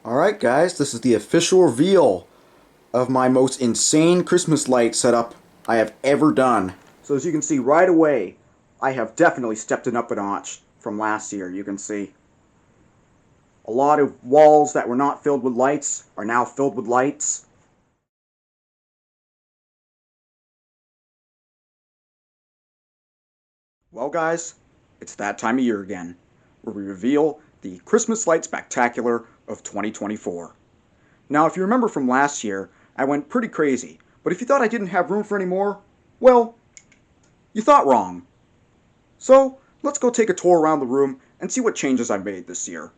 Alright guys, this is the official reveal of my most insane Christmas light setup I have ever done. So as you can see right away, I have definitely stepped it up a notch from last year. You can see a lot of walls that were not filled with lights are now filled with lights. Well guys, it's that time of year again, where we reveal the Christmas Light Spectacular of 2024. Now, if you remember from last year, I went pretty crazy. But if you thought I didn't have room for any more, well, you thought wrong. So, let's go take a tour around the room and see what changes I made this year.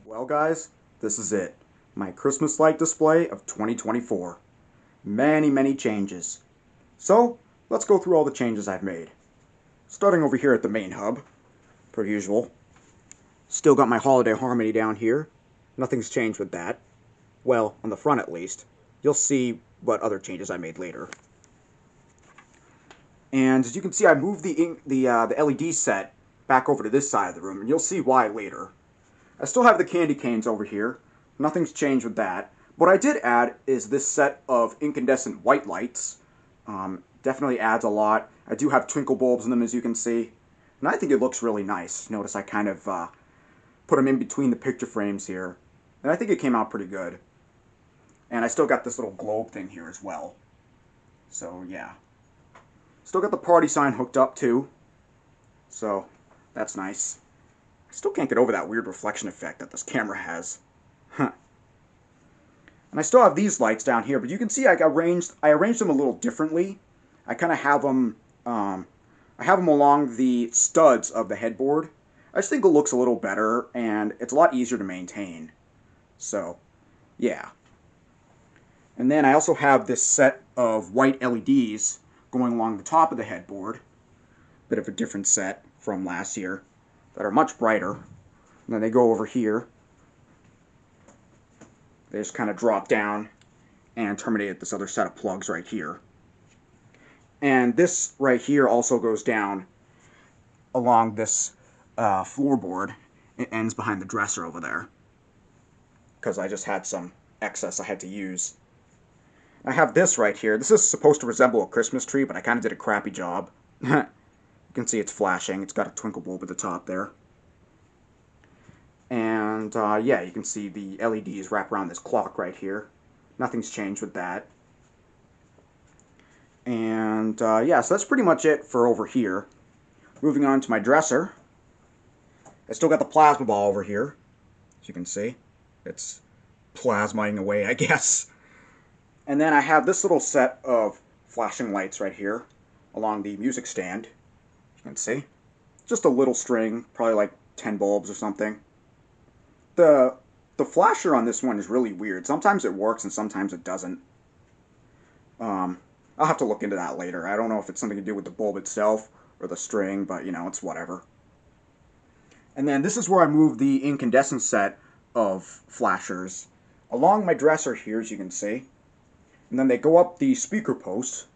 Well, guys, this is it. My Christmas light display of 2024. Many changes. So, let's go through all the changes I've made. Starting over here at the main hub, per usual. Still got my Holiday Harmony down here. Nothing's changed with that. Well, on the front at least. You'll see what other changes I made later. And as you can see, I moved the LED set back over to this side of the room, and you'll see why later. I still have the candy canes over here. Nothing's changed with that. What I did add is this set of incandescent white lights. Definitely adds a lot. I do have twinkle bulbs in them, as you can see. And I think it looks really nice. Notice I kind of put them in between the picture frames here. And I think it came out pretty good. And I still got this little globe thing here as well. So, yeah. Still got the party sign hooked up, too. So, that's nice. Still can't get over that weird reflection effect that this camera has. Huh. And I still have these lights down here, but you can see I arranged them a little differently. I kind of have them, along the studs of the headboard. I just think it looks a little better, and it's a lot easier to maintain. So, yeah. And then I also have this set of white LEDs going along the top of the headboard. Bit of a different set from last year that are much brighter. And then they go over here. They just kind of drop down and terminate at this other set of plugs right here. And this right here also goes down along this floorboard. It ends behind the dresser over there, because I just had some excess I had to use. I have this right here. This is supposed to resemble a Christmas tree, but I kind of did a crappy job. You can see it's flashing. It's got a twinkle bulb at the top there. And yeah, you can see the LEDs wrap around this clock right here. Nothing's changed with that. And yeah, so that's pretty much it for over here. Moving on to my dresser. I still got the plasma ball over here. As you can see, it's plasmaing away, I guess. And then I have this little set of flashing lights right here along the music stand. You can see. Just a little string, probably like 10 bulbs or something. The flasher on this one is really weird. Sometimes it works and sometimes it doesn't. I'll have to look into that later. I don't know if it's something to do with the bulb itself or the string, but you know, it's whatever. And then this is where I moved the incandescent set of flashers along my dresser here, as you can see. And then they go up the speaker post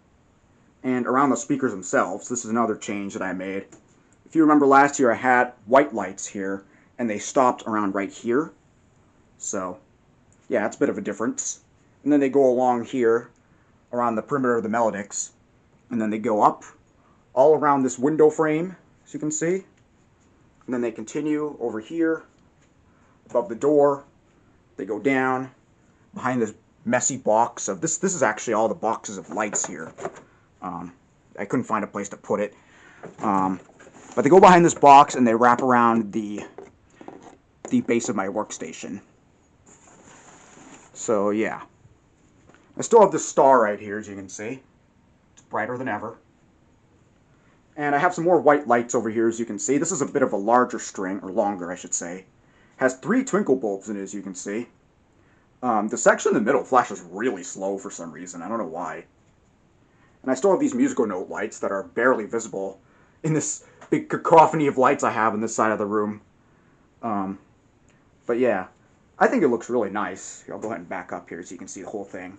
and around the speakers themselves. This is another change that I made. If you remember last year, I had white lights here, and they stopped around right here. So, yeah, it's a bit of a difference. And then they go along here, around the perimeter of the melodics. And then they go up, all around this window frame, as you can see. And then they continue over here, above the door. They go down, behind this messy box of this is actually all the boxes of lights here. I couldn't find a place to put it, but they go behind this box and they wrap around the base of my workstation. So yeah, I still have this star right here, as you can see. It's brighter than ever. And I have some more white lights over here, as you can see. This is a bit of a larger string, or longer I should say. Has 3 twinkle bulbs in it, as you can see. The section in the middle flashes really slow for some reason. I don't know why. And I still have these musical note lights that are barely visible in this big cacophony of lights I have on this side of the room. But yeah, I think it looks really nice. Here, I'll go ahead and back up here so you can see the whole thing.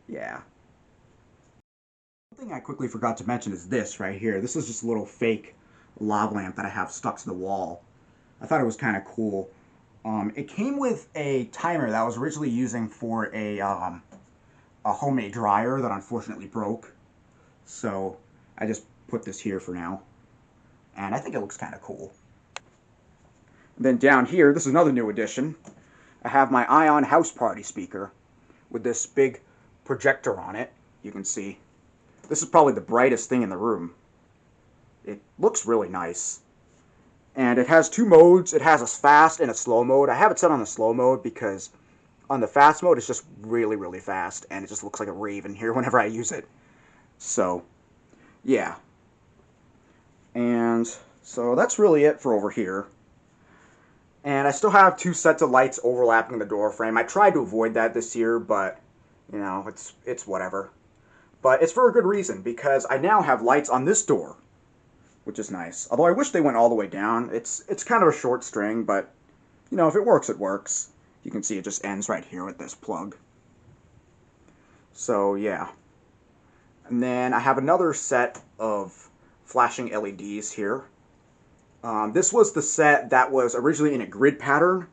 Yeah. One thing I quickly forgot to mention is this right here. This is just a little fake lava lamp that I have stuck to the wall. I thought it was kind of cool. It came with a timer that I was originally using for a homemade dryer that unfortunately broke. So I just put this here for now. And I think it looks kind of cool. And then down here, this is another new addition. I have my Ion House Party speaker with this big projector on it. You can see. This is probably the brightest thing in the room. It looks really nice. And it has two modes. It has a fast and a slow mode. I have it set on the slow mode because on the fast mode, it's just really, really fast. And it just looks like a rave in here whenever I use it. So, yeah. And so that's really it for over here. And I still have two sets of lights overlapping the door frame. I tried to avoid that this year, but, you know, it's whatever. But it's for a good reason, because I now have lights on this door, which is nice. Although I wish they went all the way down. It's kind of a short string, but, you know, if it works, it works. You can see it just ends right here with this plug. So, yeah. And then I have another set of flashing LEDs here. This was the set that was originally in a grid pattern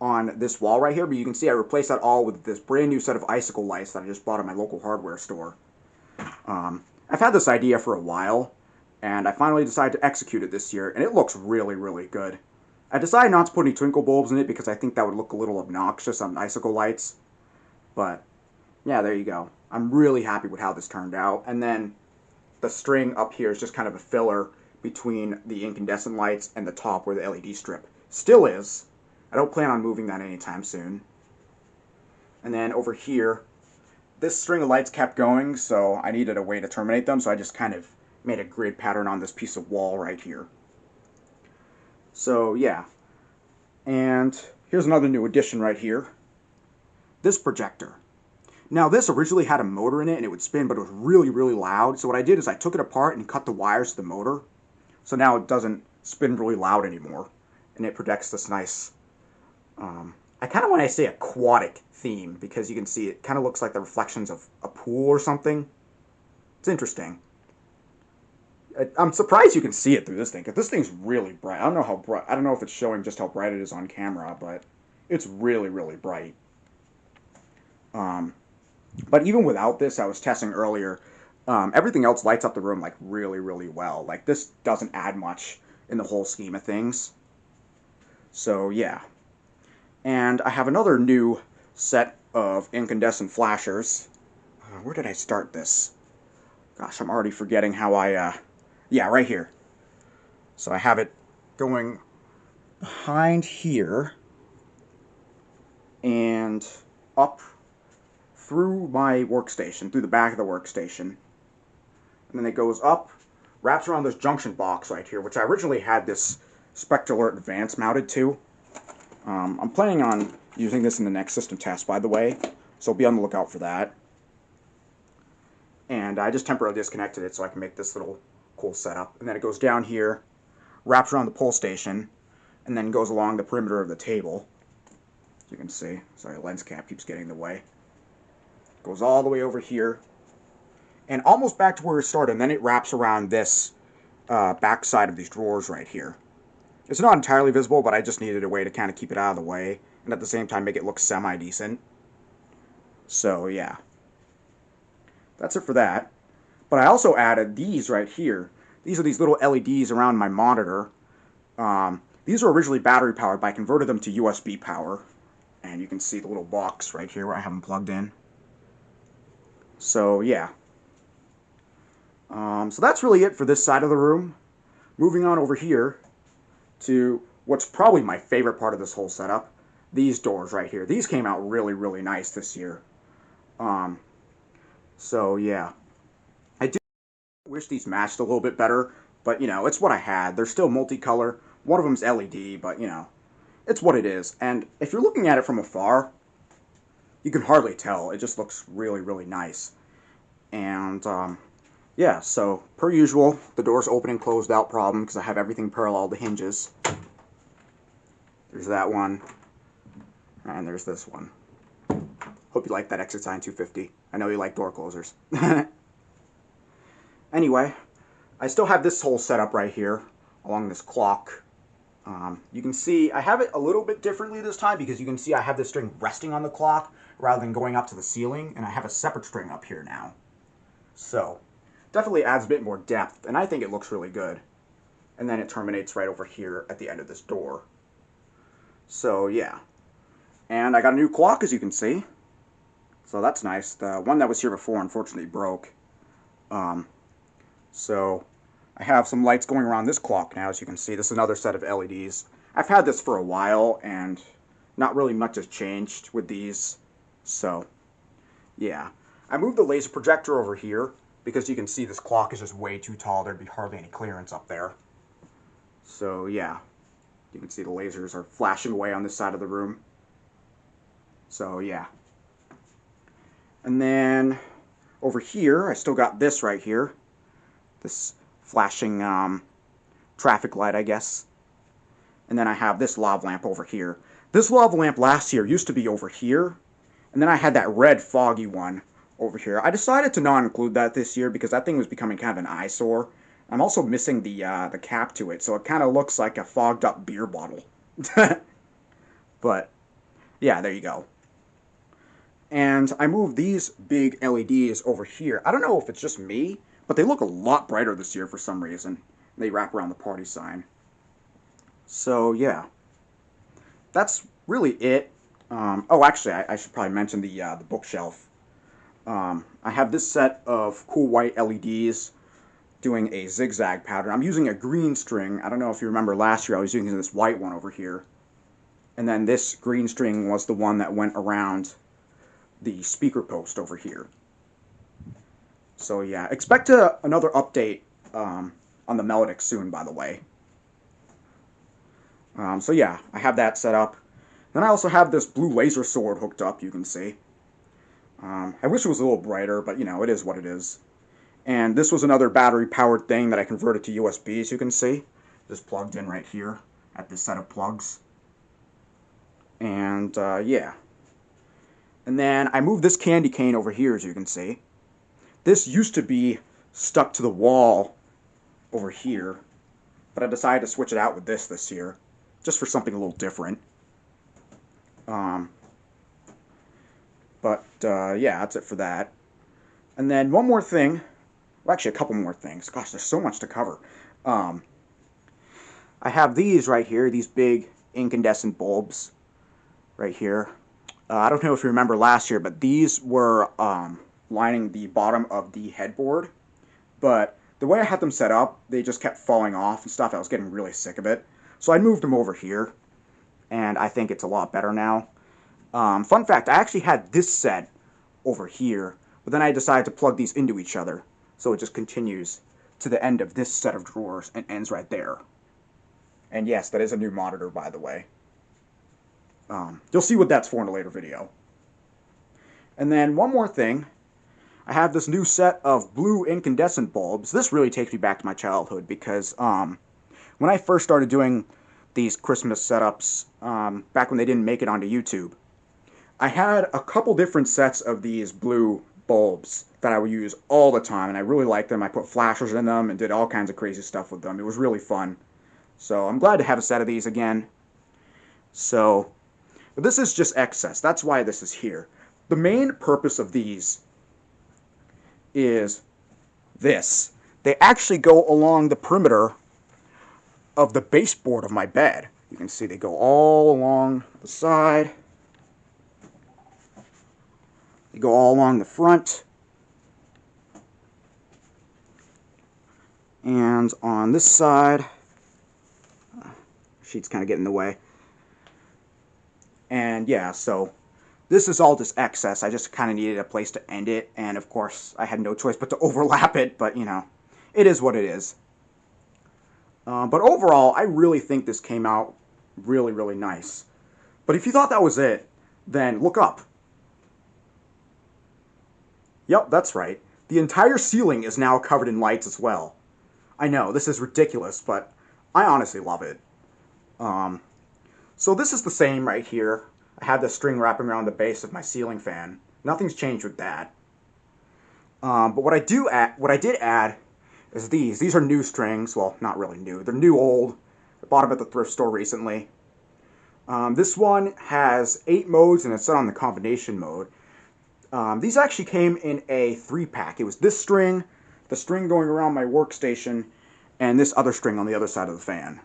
on this wall right here, but you can see I replaced that all with this brand new set of icicle lights that I just bought at my local hardware store. I've had this idea for a while, and I finally decided to execute it this year, and it looks really, really good. I decided not to put any twinkle bulbs in it because I think that would look a little obnoxious on icicle lights, but yeah, there you go. I'm really happy with how this turned out, and then the string up here is just kind of a filler between the incandescent lights and the top where the LED strip still is. I don't plan on moving that anytime soon. And then over here, this string of lights kept going, so I needed a way to terminate them, so I just kind of made a grid pattern on this piece of wall right here. So yeah. And here's another new addition right here. This projector. Now this originally had a motor in it and it would spin, but it was really, really loud. So what I did is I took it apart and cut the wires to the motor. So now it doesn't spin really loud anymore. And it projects this nice, I kind of want to say aquatic theme, because you can see it kind of looks like the reflections of a pool or something. It's interesting. I'm surprised you can see it through this thing, because this thing's really bright. I don't know how bright, I don't know if it's showing just how bright it is on camera, but it's really, really bright. But even without this, I was testing earlier, everything else lights up the room like really, really well. Like this doesn't add much in the whole scheme of things. So yeah. And I have another new set of incandescent flashers. Where did I start this? Gosh, I'm already forgetting how yeah, right here. So I have it going behind here and up through my workstation, through the back of the workstation. And then it goes up, wraps around this junction box right here, which I originally had this Spectral Alert Advance mounted to. I'm planning on using this in the next system test, by the way, so be on the lookout for that. And I just temporarily disconnected it so I can make this little cool setup. And then it goes down here, wraps around the pull station, and then goes along the perimeter of the table. As you can see, sorry, the lens cap keeps getting in the way. Goes all the way over here, and almost back to where it started, and then it wraps around this back side of these drawers right here. It's not entirely visible, but I just needed a way to kind of keep it out of the way, and at the same time make it look semi-decent. So, yeah. That's it for that. But I also added these right here. These are these little LEDs around my monitor. These were originally battery powered, but I converted them to USB power. And you can see the little box right here where I have them plugged in. So, yeah. So that's really it for this side of the room. Moving on over here to what's probably my favorite part of this whole setup. These doors right here. These came out really, really nice this year. So, yeah. I do wish these matched a little bit better, but, you know, it's what I had. They're still multicolor. One of them's LED, but, you know, it's what it is. And if you're looking at it from afar, you can hardly tell. It just looks really, really nice. And, yeah, so, per usual, the door's open and closed out problem because I have everything parallel to hinges. There's that one. And there's this one. Hope you like that exit sign 250. I know you like door closers. Anyway, I still have this whole setup right here, along this clock. You can see I have it a little bit differently this time because you can see I have this string resting on the clock rather than going up to the ceiling, and I have a separate string up here now. So, definitely adds a bit more depth, and I think it looks really good. And then it terminates right over here at the end of this door. So, yeah. And I got a new clock, as you can see. So that's nice. The one that was here before, unfortunately, broke. So I have some lights going around this clock now, as you can see. This is another set of LEDs. I've had this for a while, and not really much has changed with these. So, yeah. I moved the laser projector over here, because you can see this clock is just way too tall. There'd be hardly any clearance up there. So, yeah. You can see the lasers are flashing away on this side of the room. So, yeah. And then over here, I still got this right here. This flashing traffic light, I guess. And then I have this lava lamp over here. This lava lamp last year used to be over here. And then I had that red foggy one over here. I decided to not include that this year because that thing was becoming kind of an eyesore. I'm also missing the cap to it, so it kind of looks like a fogged up beer bottle. But, yeah, there you go. And I moved these big LEDs over here. I don't know if it's just me, but they look a lot brighter this year for some reason. They wrap around the party sign. So, yeah. That's really it. Oh, actually, I should probably mention the bookshelf. I have this set of cool white LEDs doing a zigzag pattern. I'm using a green string. I don't know if you remember last year I was using this white one over here. And then this green string was the one that went around the speaker post over here. So yeah, expect another update on the Melodic soon, by the way. So yeah, I have that set up. Then I also have this blue laser sword hooked up, you can see. I wish it was a little brighter, but you know, it is what it is. And this was another battery-powered thing that I converted to USB, as you can see. Just plugged in right here at this set of plugs. And yeah. And then I moved this candy cane over here, as you can see. This used to be stuck to the wall over here, but I decided to switch it out with this year, just for something a little different. Yeah, that's it for that. And then one more thing, well, actually a couple more things. Gosh, there's so much to cover. I have these right here, these big incandescent bulbs right here. I don't know if you remember last year, but these were lining the bottom of the headboard. But the way I had them set up, they just kept falling off and stuff. I was getting really sick of it. So I moved them over here, and I think it's a lot better now. Fun fact, I actually had this set over here, but then I decided to plug these into each other. So it just continues to the end of this set of drawers and ends right there. And yes, that is a new monitor, by the way. You'll see what that's for in a later video. And then one more thing. I have this new set of blue incandescent bulbs. This really takes me back to my childhood because when I first started doing these Christmas setups, back when they didn't make it onto YouTube, I had a couple different sets of these blue bulbs that I would use all the time, and I really liked them. I put flashers in them and did all kinds of crazy stuff with them. It was really fun. So I'm glad to have a set of these again. So, but this is just excess. That's why this is here. The main purpose of these is this. They actually go along the perimeter of the baseboard of my bed. You can see they go all along the side. They go all along the front. And on this side, sheet's kind of getting in the way. And yeah, so this is all just excess. I just kind of needed a place to end it. And of course, I had no choice but to overlap it. But, you know, it is what it is. But overall, I really think this came out really, really nice. But if you thought that was it, then look up. Yep, that's right. The entire ceiling is now covered in lights as well. I know, this is ridiculous, but I honestly love it. So this is the same right here. I have the string wrapping around the base of my ceiling fan. Nothing's changed with that. But what I did add is these. These are new strings. Well, not really new. They're new old. I bought them at the thrift store recently. This one has 8 modes and it's set on the combination mode. These actually came in a 3-pack. It was this string, the string going around my workstation, and this other string on the other side of the fan.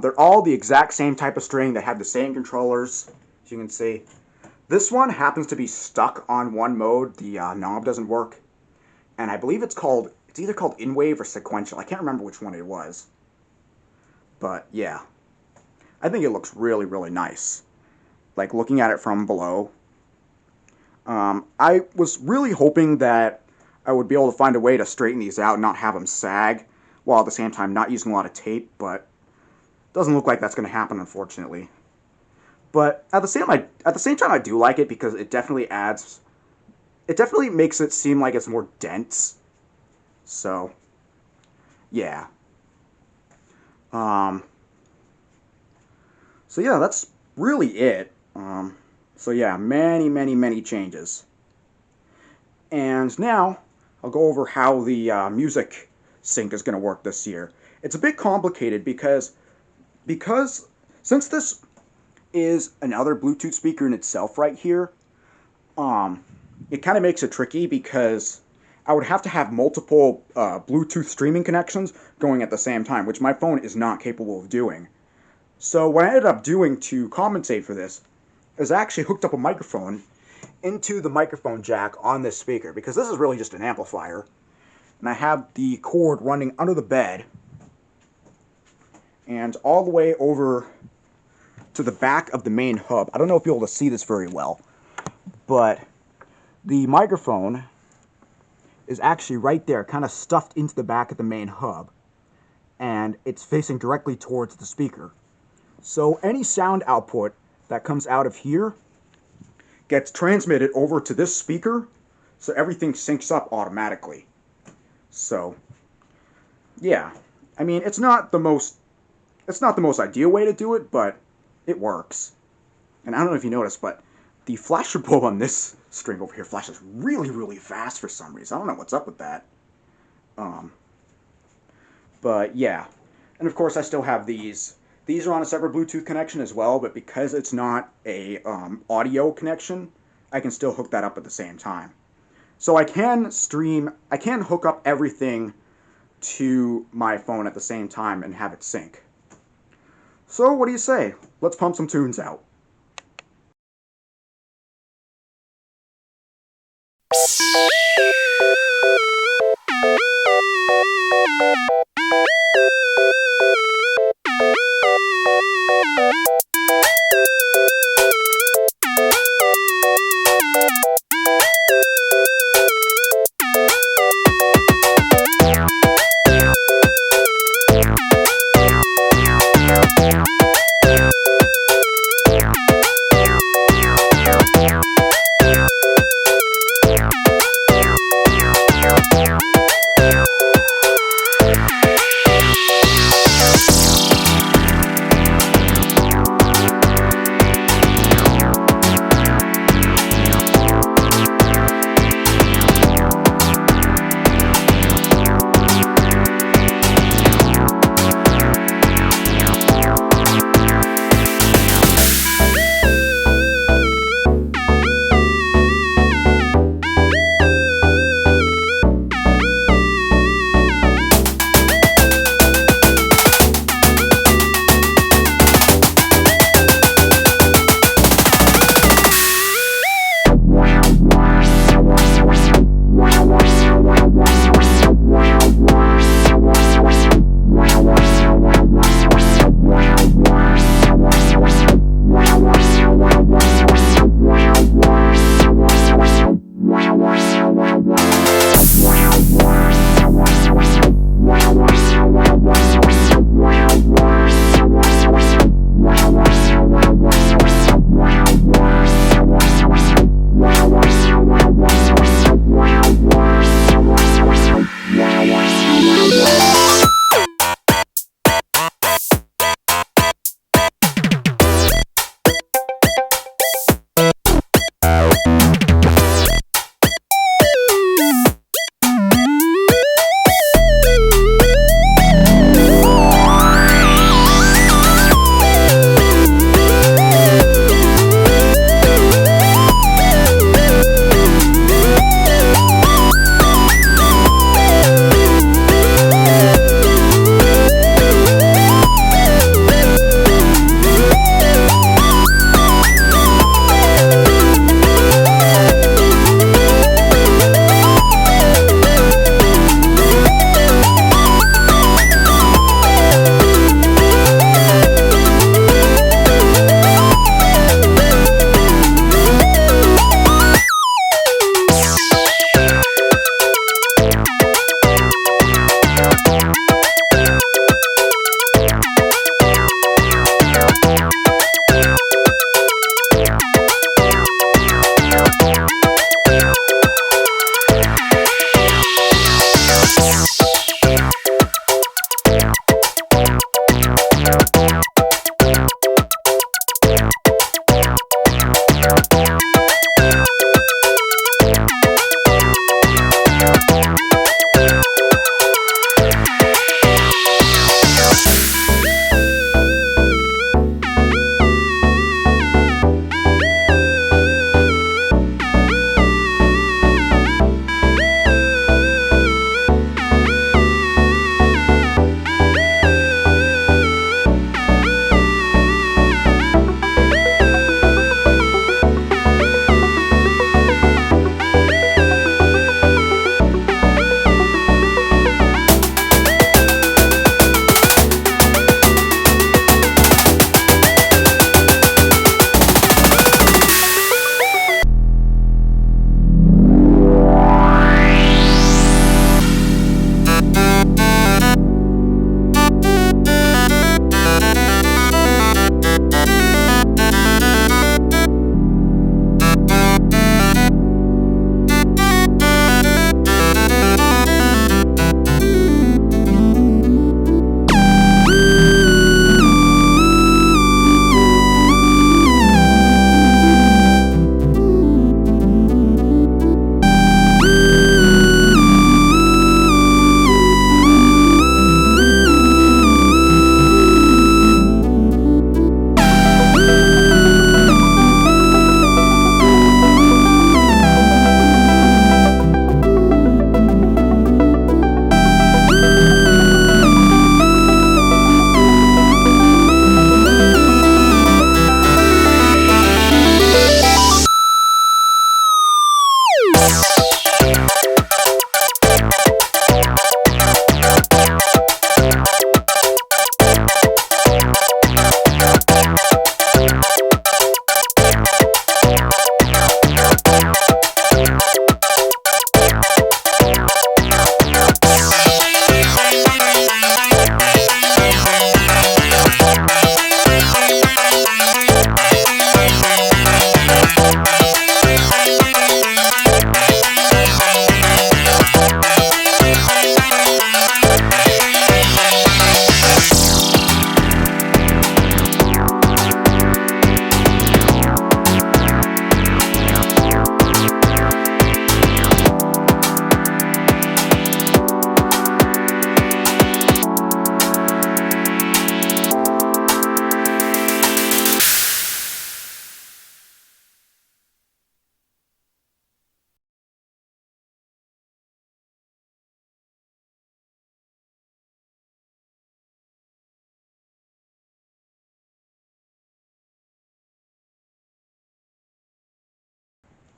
They're all the exact same type of string. They have the same controllers, as you can see. This one happens to be stuck on one mode. The knob doesn't work. And I believe it's either called in-wave or sequential. I can't remember which one it was. But yeah, I think it looks really, really nice. Like looking at it from below. I was really hoping that I would be able to find a way to straighten these out and not have them sag, while at the same time not using a lot of tape, but it doesn't look like that's going to happen, unfortunately. But at the same time, I do like it because it definitely makes it seem like it's more dense. So, yeah. So yeah, that's really it. So yeah, many, many, many changes. And now, I'll go over how the music sync is going to work this year. It's a bit complicated because since this is another Bluetooth speaker in itself right here, it kind of makes it tricky because I would have to have multiple Bluetooth streaming connections going at the same time, which my phone is not capable of doing. So what I ended up doing to compensate for this is I actually hooked up a microphone into the microphone jack on this speaker, because this is really just an amplifier. And I have the cord running under the bed and all the way over to the back of the main hub. I don't know if you'll be able to see this very well, but the microphone is actually right there, kind of stuffed into the back of the main hub, and it's facing directly towards the speaker. So any sound output that comes out of here gets transmitted over to this speaker, so everything syncs up automatically. So, yeah. I mean, it's not the most ideal way to do it, but it works. And I don't know if you noticed, but the flasher bulb on this string over here flashes really, really fast for some reason. I don't know what's up with that. But yeah. And of course I still have these. These are on a separate Bluetooth connection as well, but because it's not a audio connection, I can still hook that up at the same time. So I can hook up everything to my phone at the same time and have it sync. So what do you say? Let's pump some tunes out.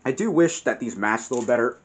I do wish that these matched a little better.